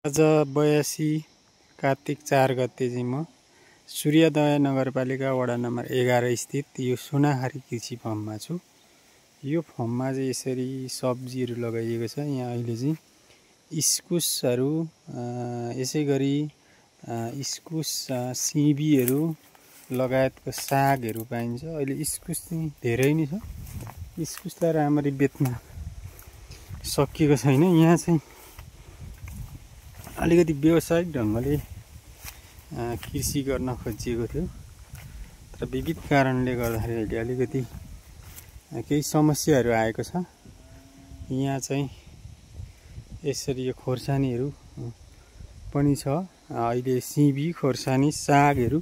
आज 82 कार्तिक 4 गते चाहिँ म सूर्योदय नगरपालिका वडा नम्बर 11 स्थित यो सुनाखारी कृषि फर्ममा छु। यो फर्ममा चाहिँ यसरी सब्जीहरू लगाइएको छ। यहाँ अहिले चाहिँ इस्कुसहरू यसै गरी इस्कुस सिबीहरू लगायतको सागहरू पाइन्छ। अहिले इस्कुस चाहिँ धेरै नै छ। इस्कुसलाई राम्ररी बेच्न सकिएको छैन। यहाँ चाहिँ अलिकति व्यावसायिक ढङ्गले कृषि गर्न खोजिएको थियो, तर विविध कारणले गर्दाखेरि अहिले अलिकति केही समस्याहरू आएको छ। यहाँ चाहिँ यसरी यो खोर्सानीहरू पनि छ। अहिले सिबी, खोर्सानी, सागहरू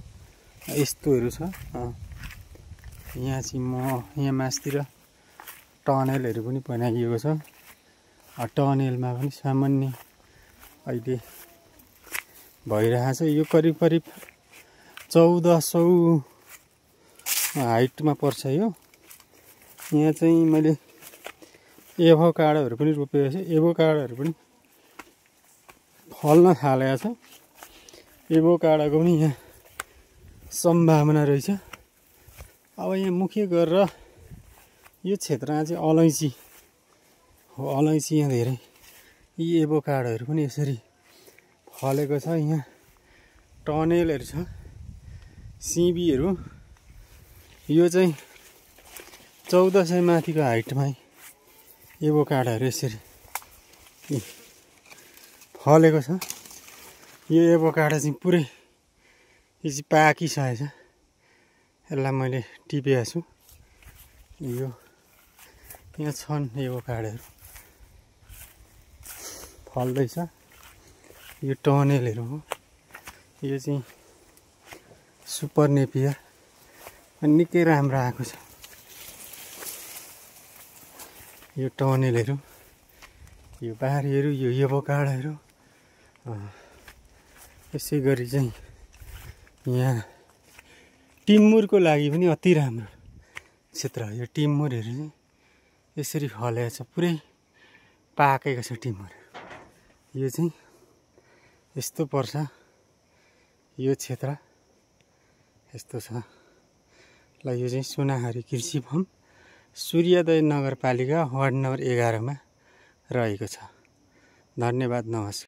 यस्तोहरू छ। यहाँ चाहिँ यहाँ मास्तिर टनेलहरू पनि बनाइएको छ। टनेलमा पनि सामान्य अहिले भइरहेछ। यो करिब 1400 हाइटमा पर्छ यो। यहाँ चाहिँ मैले एभोकाडोहरू पनि रोपेको छु। एभोकाडोहरू पनि फल्न थालेको छ। एभोकाडोको पनि यहाँ सम्भावना रहेछ। अब यहाँ मुख्य गरेर यो क्षेत्रमा चाहिँ अलैँची हो। अलैँची यहाँ धेरै, यी एभोकाडोहरू पनि यसरी फलेको छ। यहाँ टनेलहरू छ, सिबीहरू। यो चाहिँ 1400 माथिको हाइटमा एभोकाडोहरू यसरी फलेको छ। यो एभोकाडो चाहिँ पुरै यो चाहिँ पाकिसकेछ। यसलाई मैले टिपेको छु। यो यहाँ छन् एभोकाडोहरू फल्दैछ। यो टनेलहरू हो। यो चाहिँ सुपर नेपियर निकै राम्रो आएको छ। यो टनेलहरू, यो बारीहरू, यो एभोकाडोहरू। यसै गरी चाहिँ यहाँ टिमुरको लागि पनि अति राम्रो क्षेत्र हो। यो टिमुरहरू चाहिँ यसरी फलेको छ, पुरै पाकेको छ टिमुर। यो चाहिँ यस्तो पर्छ। यो क्षेत्र यस्तो छ। ल यो चाहिँ सुनाखारी कृषि फर्म सूर्योदय नगरपालिका वार्ड नम्बर 11 मा रहेको छ। धन्यवाद, नमस्कार।